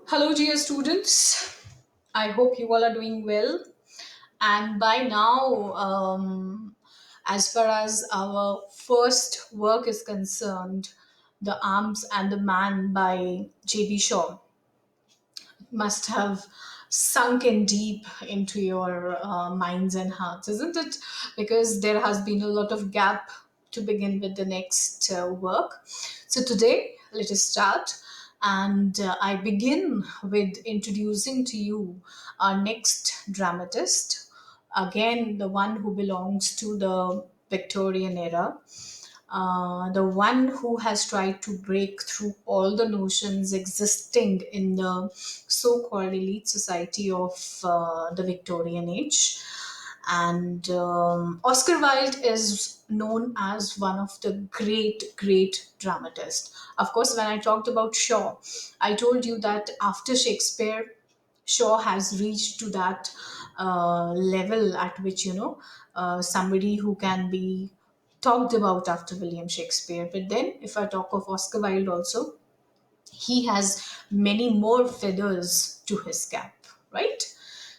Hello, dear students. I hope you all are doing well. And by now, as far as our first work is concerned, The Arms and the Man by J.B. Shaw must have sunk in deep into your minds and hearts, isn't it? Because there has been a lot of gap to begin with the next work. So today, let us start. And I begin with introducing to you our next dramatist, again, the one who belongs to the Victorian era, the one who has tried to break through all the notions existing in the so called elite society of the Victorian age. And Oscar Wilde is known as one of the great dramatists. Of course, when I talked about Shaw, I told you that after Shakespeare, Shaw has reached to that level at which somebody who can be talked about after William Shakespeare. But then, if I talk of Oscar Wilde also, he has many more feathers to his cap, right?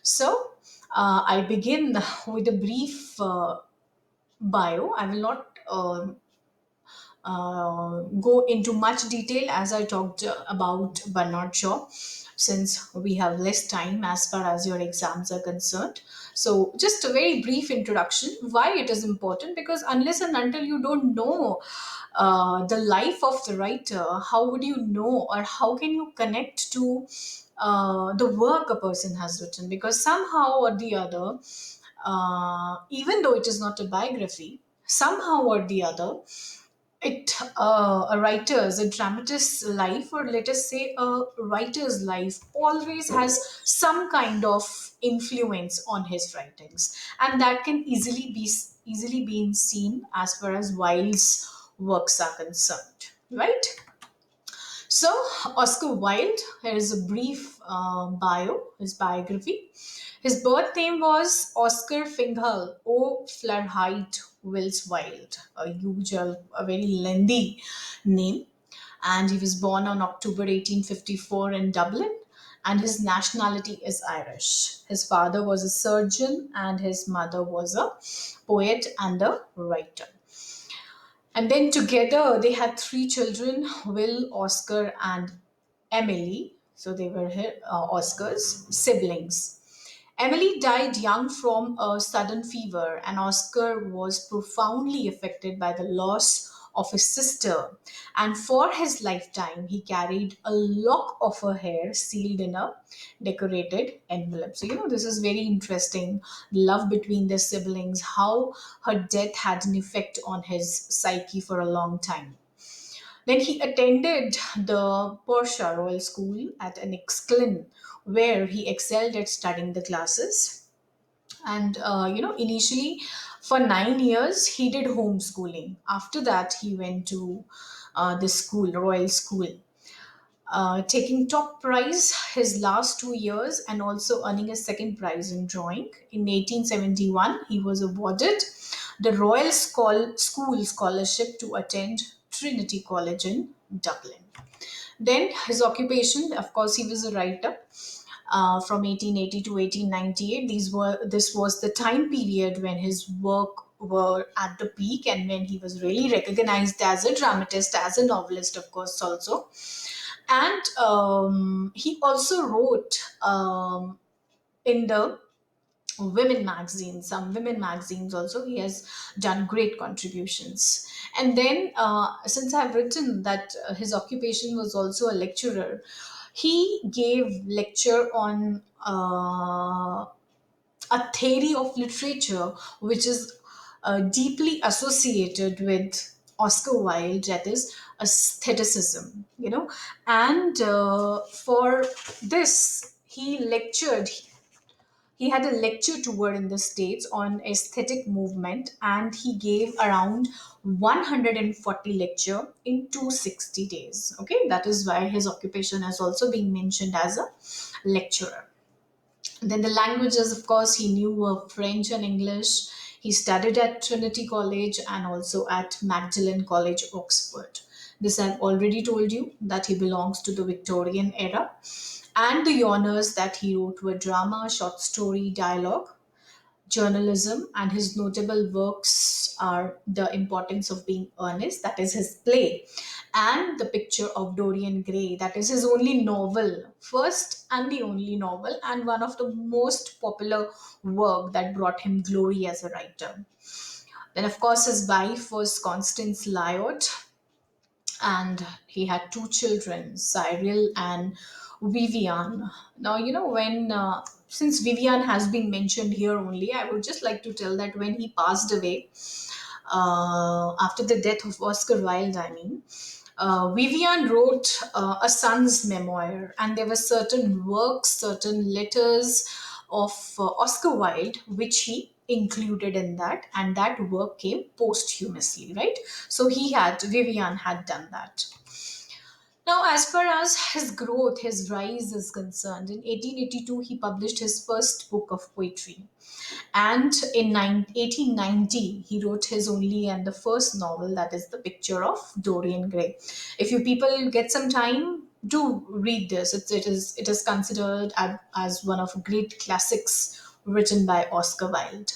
So I begin with a brief bio. I will not go into much detail as I talked about Bernard Shaw, since we have less time as far as your exams are concerned. So, just a very brief introduction why it is important, because unless and until you don't know the life of the writer, how would you know, or how can you connect to the work a person has written? Because somehow or the other, even though it is not a biography, somehow or the other, it a writer's, a dramatist's life, or let us say a writer's life, always has some kind of influence on his writings, and that can easily be seen as far as Wilde's works are concerned, right? So, Oscar Wilde, here is a brief bio, his biography. His birth name was Oscar Fingal O'Flaherty Wills Wilde, a usual, a very lengthy name. And he was born on October 1854 in Dublin, and his nationality is Irish. His father was a surgeon, and his mother was a poet and a writer. And then together they had three children: Will, Oscar, and Emily. So they were Oscar's siblings. Emily died young from a sudden fever, and Oscar was profoundly affected by the loss of his sister. And for his lifetime, he carried a lock of her hair sealed in a decorated envelope. So, this is very interesting. Love between the siblings, how her death had an effect on his psyche for a long time. Then he attended the Portia Royal School at Enniskillen, where he excelled at studying the classes. And initially for 9 years he did homeschooling. After that, he went to the school, Royal School, taking top prize his last 2 years and also earning a second prize in drawing. In 1871, he was awarded the Royal School Scholarship to attend Trinity College in Dublin. Then his occupation, of course, he was a writer. From 1880 to 1898, this was the time period when his work were at the peak, and when he was really recognized as a dramatist, as a novelist, of course, also. And he also wrote in the women magazines, some women magazines also. He has done great contributions. And then, since I've written that his occupation was also a lecturer, he gave lecture on a theory of literature which is deeply associated with Oscar Wilde, that is aestheticism, and for this he had a lecture tour in the States on aesthetic movement, and he gave around 140 lecture in 260 days. Okay, that is why his occupation has also been mentioned as a lecturer. Then the languages, of course, he knew were French and English. He studied at Trinity College and also at Magdalen College, Oxford. This I've already told you that he belongs to the Victorian era. And the genres that he wrote were drama, short story, dialogue, journalism, and his notable works are The Importance of Being Earnest, that is his play, and The Picture of Dorian Gray, that is his only novel, first and the only novel, and one of the most popular work that brought him glory as a writer. Then, of course, his wife was Constance Lyot, and he had two children, Cyril and Vivian. Now, when since Vivian has been mentioned here only, I would just like to tell that when he passed away, after the death of Oscar Wilde, I mean, Vivian wrote a son's memoir, and there were certain works, certain letters of Oscar Wilde, which he included in that, and that work came posthumously, right? So Vivian had done that. Now, as far as his growth, his rise is concerned, in 1882 he published his first book of poetry, and in 1890, he wrote his only and the first novel, that is The Picture of Dorian Gray. If you people get some time, do read this. It is considered as one of great classics written by Oscar Wilde.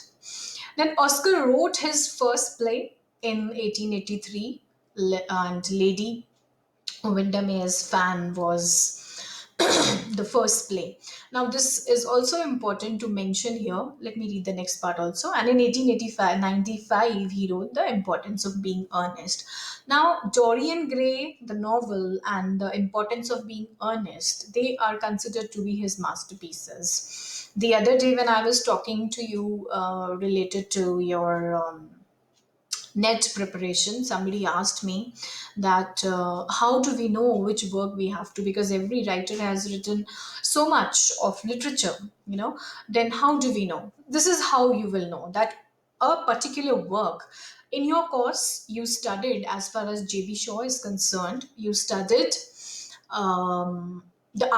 Then Oscar wrote his first play in 1883, and Lady Windermere's Fan was the first play. Now, this is also important to mention here. Let me read the next part also. And in 1885, 95, he wrote The Importance of Being Earnest. Now, Dorian Gray, the novel, and The Importance of Being Earnest, they are considered to be his masterpieces. The other day, when I was talking to you related to your net preparation, somebody asked me that how do we know which work we have to, because every writer has written so much of literature, then how do we know? This is how you will know that a particular work in your course you studied. As far as JB Shaw is concerned, you studied the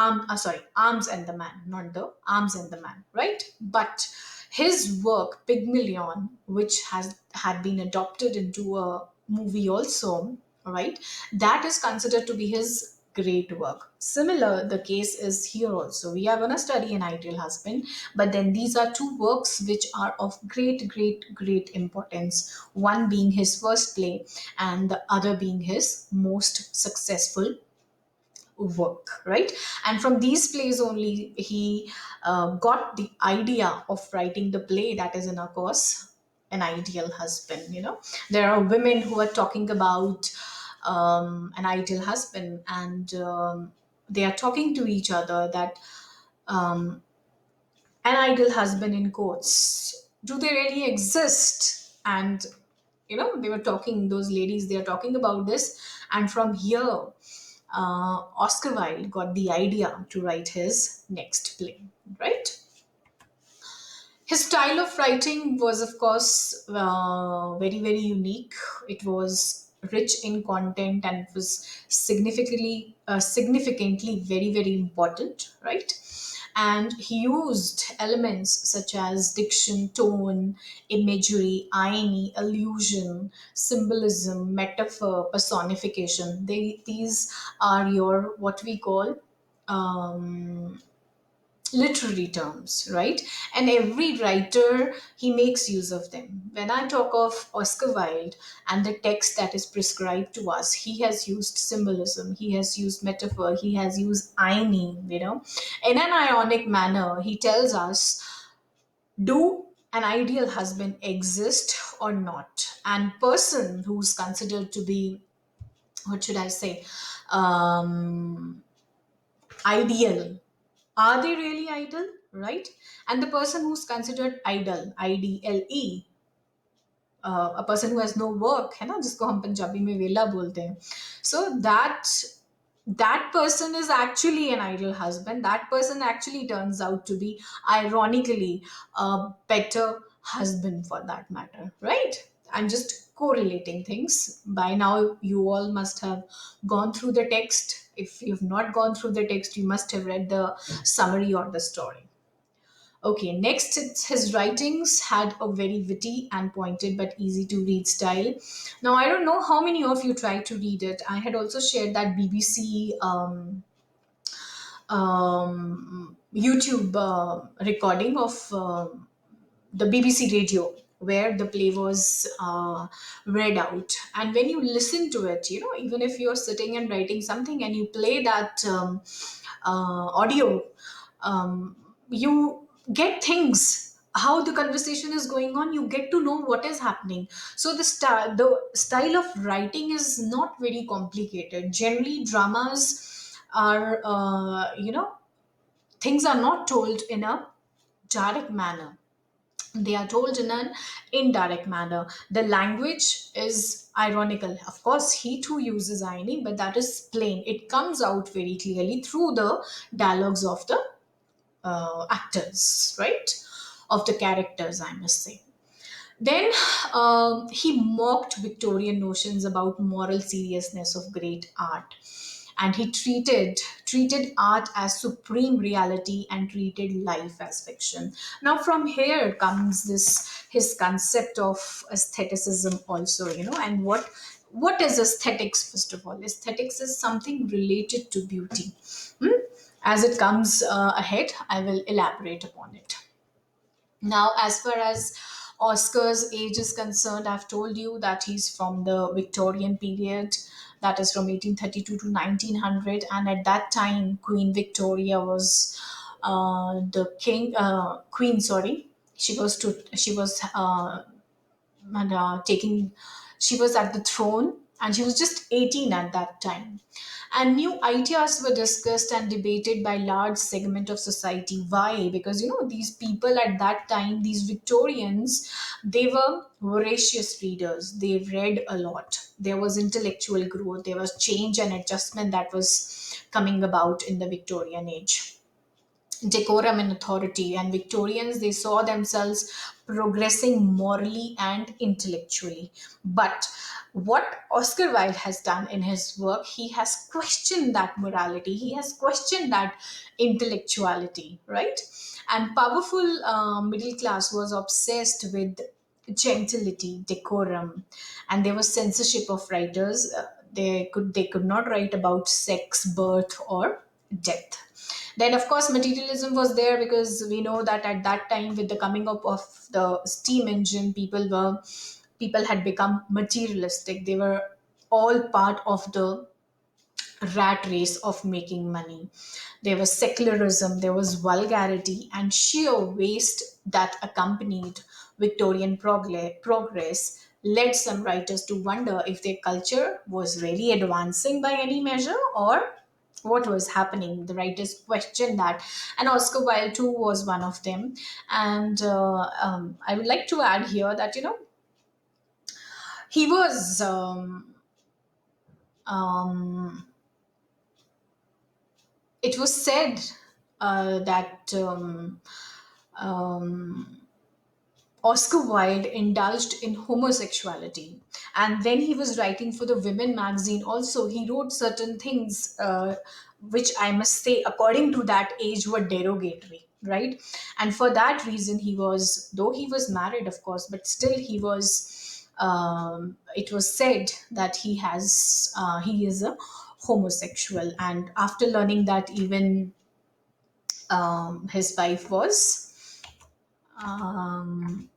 arms and the man, not the arms and the man, right? But his work Pygmalion, which has had been adopted into a movie also, right, that is considered to be his great work. Similar the case is here also. We are going to study An Ideal Husband, but then these are two works which are of great importance, one being his first play and the other being his most successful work, right? And from these plays only he got the idea of writing the play that is in our course, An Ideal Husband. There are women who are talking about an ideal husband, and they are talking to each other that um, an ideal husband in quotes, do they really exist? And they were talking, those ladies, they are talking about this, and from here Oscar Wilde got the idea to write his next play, right? His style of writing was, of course, very unique. It was rich in content, and it was significantly very important, right? And he used elements such as diction, tone, imagery, irony, allusion, symbolism, metaphor, personification. These are your what we call um, literary terms, right? And every writer, he makes use of them. When I talk of Oscar Wilde and the text that is prescribed to us, he has used symbolism, he has used metaphor, he has used irony, in an ironic manner. He tells us, do an ideal husband exist or not? And person who's considered to be, what should I say, um ideal, are they really idle, right? And the person who's considered idle, IDLE, a person who has no work, है ना, जिसको हम पंजाबी में वेला बोलते हैं. So that person is actually an ideal husband. That person actually turns out to be, ironically, a better husband for that matter, right? I'm just correlating things. By now you all must have gone through the text. If you've not gone through the text, you must have read the summary or the story. Okay, next, his writings had a very witty and pointed but easy to read style. Now, I don't know how many of you tried to read it. I had also shared that BBC YouTube recording of the BBC radio where the play was read out. And when you listen to it, even if you're sitting and writing something and you play that audio, you get things, how the conversation is going on, you get to know what is happening. So the style of writing is not very complicated. Generally dramas are, things are not told in a direct manner, they are told in an indirect manner. The language is ironical. Of course, he too uses irony, but that is plain. It comes out very clearly through the dialogues of the actors, right? Of the characters, I must say. Then he mocked Victorian notions about moral seriousness of great art, and he treated art as supreme reality and treated life as fiction. Now, from here comes this his concept of aestheticism, also, and what is aesthetics? First of all, aesthetics is something related to beauty. Hmm? As it comes ahead, I will elaborate upon it. Now, as far as Oscar's age is concerned, I've told you that he's from the Victorian period, that is from 1832 to 1900. And at that time, Queen Victoria was queen, sorry. She was taking, she was at the throne and she was just 18 at that time. And new ideas were discussed and debated by large segment of society. Why? Because these people at that time, these Victorians, they were voracious readers. They read a lot. There was intellectual growth. There was change and adjustment that was coming about in the Victorian age. Decorum and authority, and Victorians, they saw themselves progressing morally and intellectually. But what Oscar Wilde has done in his work, he has questioned that morality, he has questioned that intellectuality, right? And powerful middle class was obsessed with gentility, decorum, and there was censorship of writers. They could not write about sex, birth, or death. Then, of course, materialism was there, because we know that at that time, with the coming up of the steam engine, people had become materialistic. They were all part of the rat race of making money. There was secularism, there was vulgarity, and sheer waste that accompanied Victorian progress led some writers to wonder if their culture was really advancing by any measure, or what was happening. The writers questioned that, and Oscar Wilde too was one of them. And I would like to add here that he was um, it was said that um, Oscar Wilde indulged in homosexuality. And when he was writing for the Women magazine, also, he wrote certain things which I must say, according to that age, were derogatory, right? And for that reason, though he was married, of course, but still it was said that he is a homosexual. And after learning that, even his wife was, um,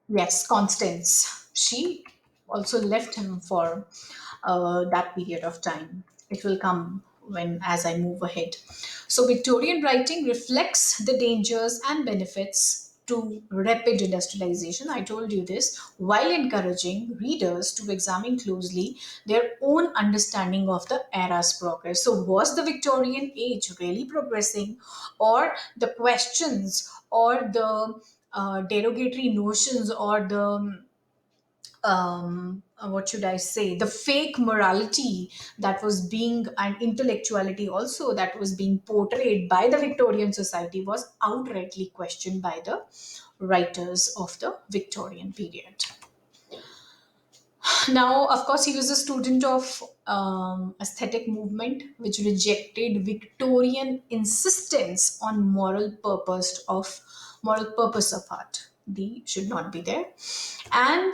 yes, Constance. She also left him for that period of time. It will come when as I move ahead. So Victorian writing reflects the dangers and benefits to rapid industrialization. I told you this, while encouraging readers to examine closely their own understanding of the era's progress. So was the Victorian age really progressing, or the questions, or the derogatory notions, or the what should I say, the fake morality that was being, and intellectuality also, that was being portrayed by the Victorian society, was outrightly questioned by the writers of the Victorian period. Now, of course, he was a student of aesthetic movement, which rejected Victorian insistence on moral purpose of art. The should not be there, and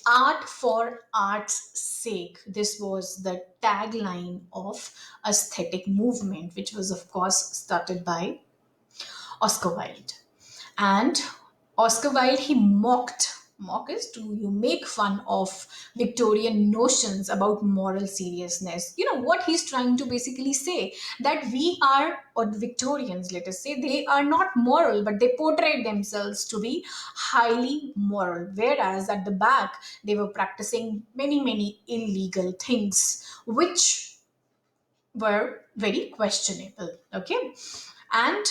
Art for art's sake. This was the tagline of aesthetic movement, which was, of course, started by Oscar Wilde. And Oscar Wilde, he mock is to you make fun of Victorian notions about moral seriousness. You know what he's trying to basically say, that we are, or the Victorians, let us say, they are not moral, but they portrayed themselves to be highly moral, whereas at the back they were practicing many illegal things, which were very questionable. Okay, and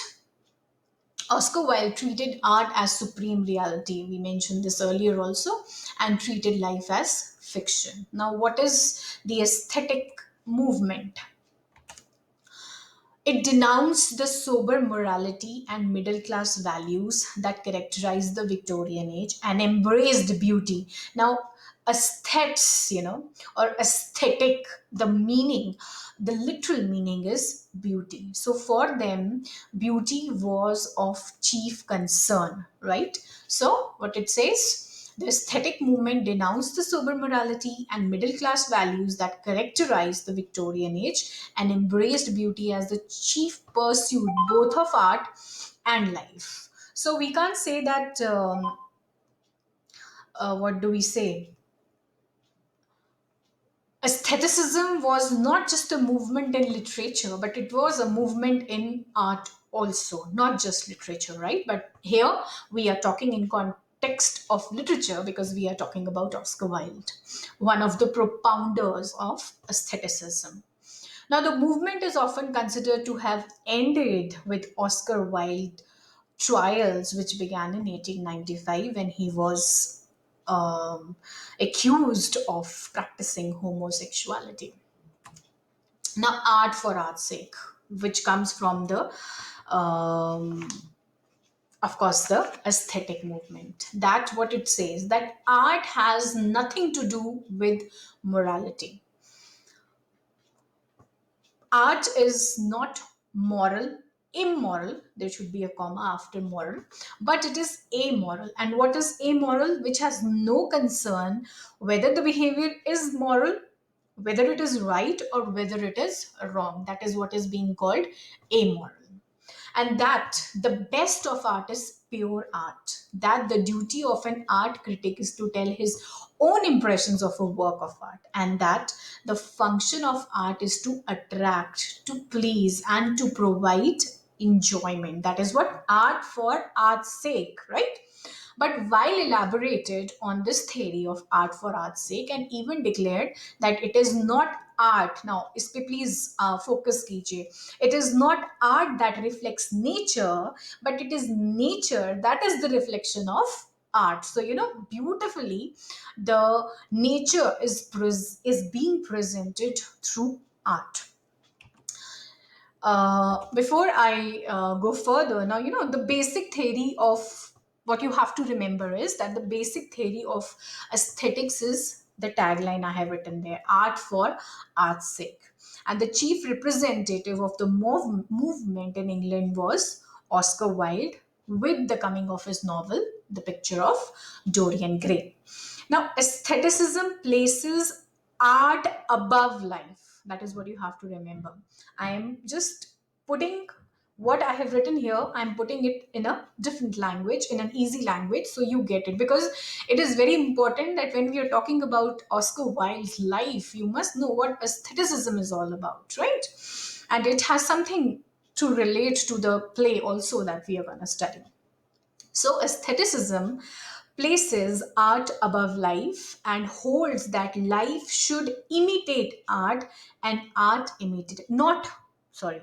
Oscar Wilde treated art as supreme reality. We mentioned this earlier also, and treated life as fiction. Now, what is the aesthetic movement? It denounced the sober morality and middle class values that characterized the Victorian age and embraced beauty. Now, aesthetics, or aesthetic, the meaning, the literal meaning is beauty. So for them, beauty was of chief concern, right? So, what it says, the aesthetic movement denounced the sober morality and middle class values that characterized the Victorian age and embraced beauty as the chief pursuit both of art and life. So we can't say that, what do we say? Aestheticism was not just a movement in literature, but it was a movement in art also, not just literature, right? But here we are talking in context of literature because we are talking about Oscar Wilde, one of the propounders of aestheticism. Now, the movement is often considered to have ended with Oscar Wilde trials, which began in 1895 when he was accused of practicing homosexuality. Now, art for art's sake, which comes from the, um, of course, the aesthetic movement. That what it says, that art has nothing to do with morality. Art is not moral, immoral. There should be a comma after moral, but it is amoral. And what is amoral? Which has no concern whether the behavior is moral, whether it is right, or whether it is wrong. That is what is being called amoral. And that the best of art is pure art, that the duty of an art critic is to tell his own impressions of a work of art, and that the function of art is to attract, to please, and to provide enjoyment. That is what art for art's sake, right? But while elaborated on this theory of art for art's sake and even declared that it is not art, now is pe please focus kijiye, it is not art that reflects nature, but it is nature that is the reflection of art. So beautifully, the nature is being presented through art. Before I go further, now, the basic theory of what you have to remember is that the basic theory of aesthetics is the tagline I have written there, art for art's sake. And the chief representative of the movement in England was Oscar Wilde, with the coming of his novel, The Picture of Dorian Gray. Now, aestheticism places art above life. That is what you have to remember. I am just putting what I have written here, I'm putting it in a different language, in an easy language, so you get it. Because it is very important that when we are talking about Oscar Wilde's life, you must know what aestheticism is all about, right? And it has something to relate to the play also that we are going to study. So, aestheticism places art above life and holds that life should imitate art and art imitate, not, sorry,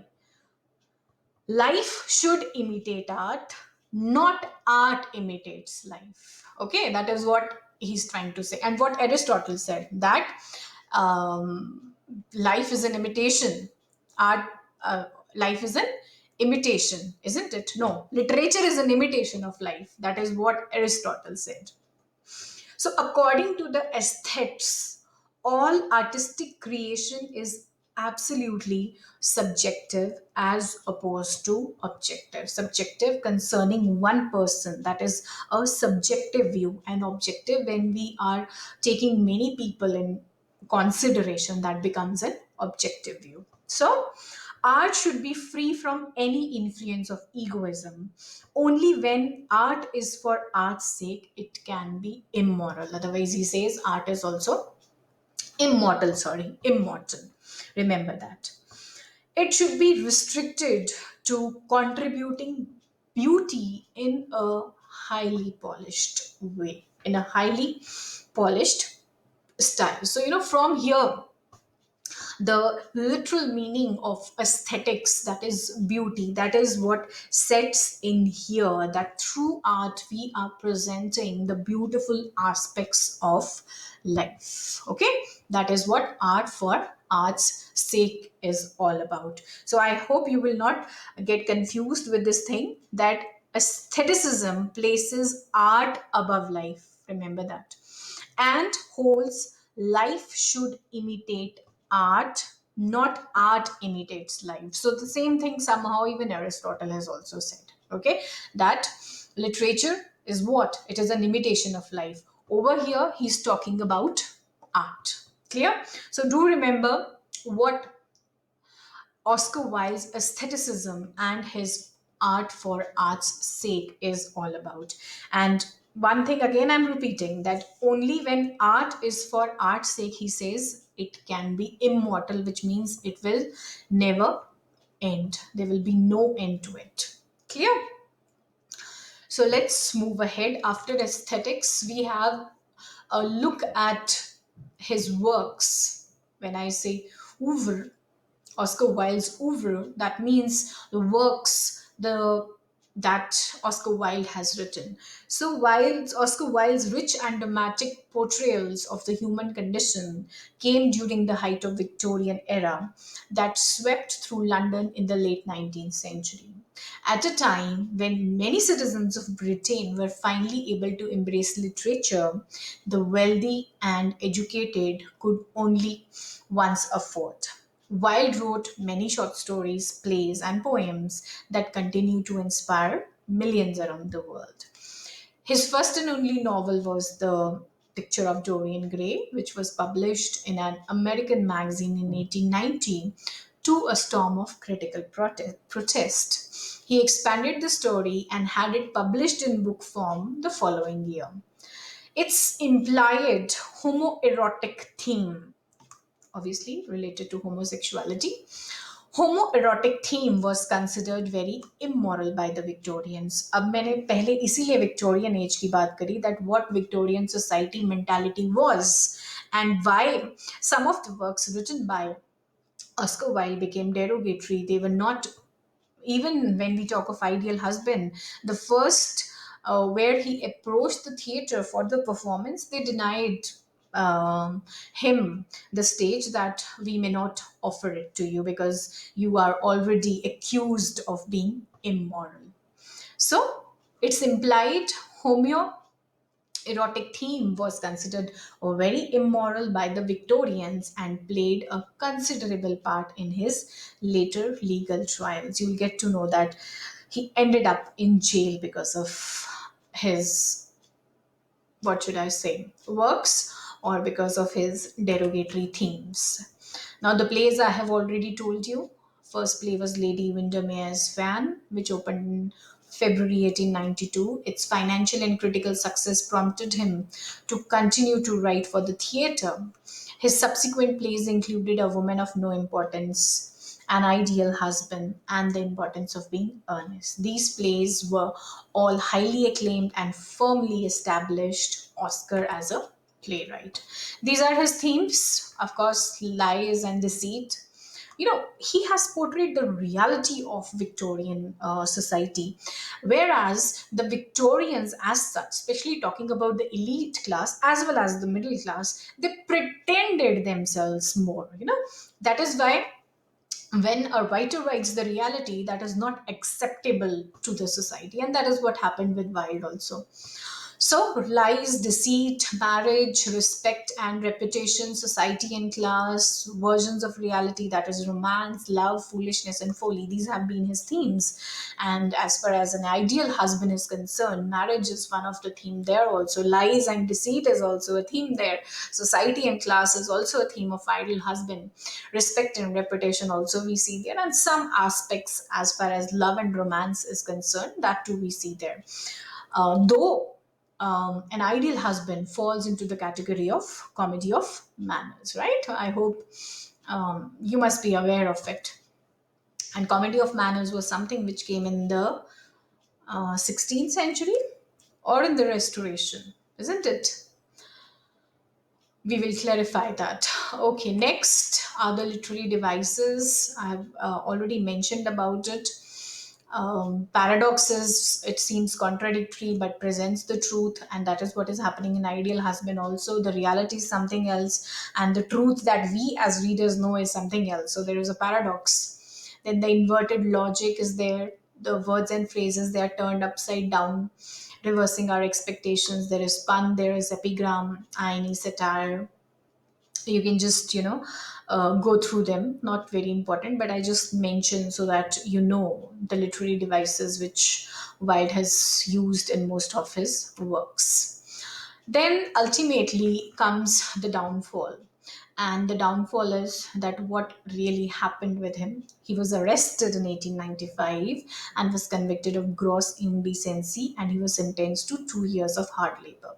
life should imitate art, not art imitates life. Okay, that is what he's trying to say. And what Aristotle said, that life is an imitation. Art, life is an imitation, isn't it? No, literature is an imitation of life. That is what Aristotle said. So, according to the aesthetes, all artistic creation is absolutely subjective as opposed to objective. Subjective concerning one person, that is a subjective view, and objective when we are taking many people in consideration, that becomes an objective view. So art should be free from any influence of egoism. Only when art is for art's sake, it can be immoral. Otherwise, he says art is also immortal. Remember that. It should be restricted to contributing beauty in a highly polished way, in a highly polished style. So, from here, the literal meaning of aesthetics, that is beauty, that is what sets in here, that through art we are presenting the beautiful aspects of life. Okay, that is what art for art's sake is all about. So I hope you will not get confused with this thing, that aestheticism places art above life. Remember that. And holds life should imitate art, not art imitates life. So the same thing somehow even Aristotle has also said. Okay, that literature is what? It is an imitation of life. Over here, he's talking about art. Clear? So do remember what Oscar Wilde's aestheticism and his art for art's sake is all about. And one thing again, I'm repeating that only when art is for art's sake, he says it can be immortal, which means it will never end. There will be no end to it. Clear? So let's move ahead. After aesthetics, we have a look at his works. When I say oeuvre, Oscar Wilde's oeuvre, that means the works that Oscar Wilde has written. So Oscar Wilde's rich and dramatic portrayals of the human condition came during the height of Victorian era that swept through London in the late 19th century. At a time when many citizens of Britain were finally able to embrace literature, the wealthy and educated could only once afford. Wilde wrote many short stories, plays, and poems that continue to inspire millions around the world. His first and only novel was The Picture of Dorian Gray, which was published in an American magazine in 1890 to a storm of critical protest. He expanded the story and had it published in book form the following year. Its implied homoerotic theme, obviously related to homosexuality, homoerotic theme was considered very immoral by the Victorians. अब मैंने पहले इसीलिए Victorian age की बात करी, that what Victorian society mentality was and why some of the works written by Oscar Wilde became derogatory. They were not, even when we talk of Ideal Husband, the first where he approached the theater for the performance, they denied him the stage, that we may not offer it to you because you are already accused of being immoral. So it's implied homoerotic theme was considered very immoral by the Victorians and played a considerable part in his later legal trials. You'll get to know that he ended up in jail because of his, what should I say, works, or because of his derogatory themes. Now, the plays I have already told you. First play was Lady Windermere's Fan, which opened in February 1892. Its financial and critical success prompted him to continue to write for the theatre. His subsequent plays included A Woman of No Importance, An Ideal Husband, and The Importance of Being Earnest. These plays were all highly acclaimed and firmly established Oscar as a playwright. These are his themes, of course, lies and deceit. He has portrayed the reality of Victorian society, whereas the Victorians, as such, especially talking about the elite class as well as the middle class, they pretended themselves more. That is why when a writer writes the reality, that is not acceptable to the society, and that is what happened with Wilde also. So, lies, deceit, marriage, respect and reputation, society and class, versions of reality, that is romance, love, foolishness, and folly. These have been his themes. And as far as an ideal husband is concerned, marriage is one of the theme there also. Lies and deceit is also a theme there. Society and class is also a theme of ideal husband. Respect and reputation also we see there. And some aspects as far as love and romance is concerned, that too we see there. Though an ideal husband falls into the category of comedy of manners, right? I hope you must be aware of it. And comedy of manners was something which came in the 16th century or in the Restoration, isn't it? We will clarify that. Okay, next are the literary devices. I have already mentioned about it. Paradox is, it seems contradictory but presents the truth, and that is what is happening in Ideal Husband also. The reality is something else, and the truth that we as readers know is something else. So there is a paradox. Then the inverted logic is there. The words and phrases, they are turned upside down, reversing our expectations. There is pun, there is epigram, irony, satire. You can just go through them, not very important, but I just mention so that you know the literary devices which Wilde has used in most of his works. Then ultimately comes the downfall. And the downfall is that what really happened with him. He was arrested in 1895 and was convicted of gross indecency, and he was sentenced to 2 years of hard labor.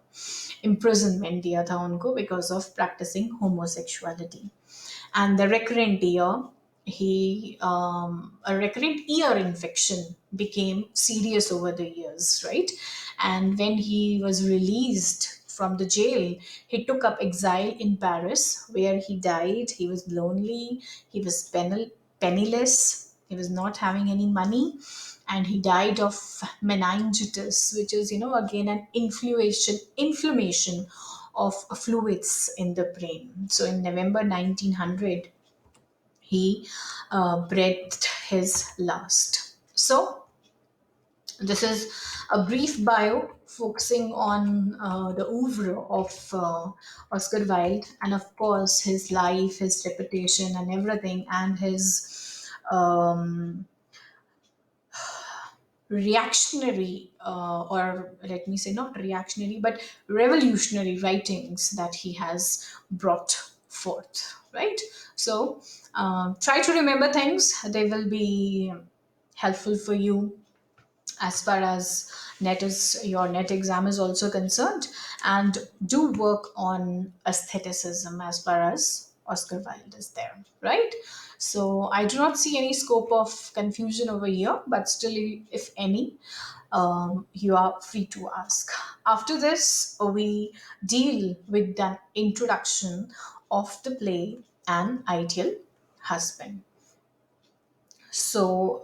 Imprisonment दिया था उनको because of practicing homosexuality. And the recurrent ear, a recurrent ear infection became serious over the years, right? And when he was released from the jail, he took up exile in Paris, where he died. He was lonely, he was penniless, he was not having any money, and he died of meningitis, which is, again an inflammation of fluids in the brain. So in November 1900, he breathed his last. So this is a brief bio focusing on the oeuvre of Oscar Wilde, and of course his life, his reputation, and everything, and his reactionary, or let me say not reactionary, but revolutionary writings that he has brought forth, right? So try to remember things, they will be helpful for you as far as your net exam is also concerned. And do work on aestheticism as far as Oscar Wilde is there, right? So I do not see any scope of confusion over here, but still, if any, you are free to ask. After this, we deal with the introduction of the play An Ideal Husband. So,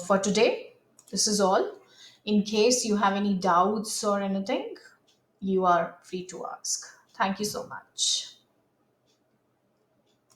for today, this is all. In case you have any doubts or anything, you are free to ask. Thank you so much.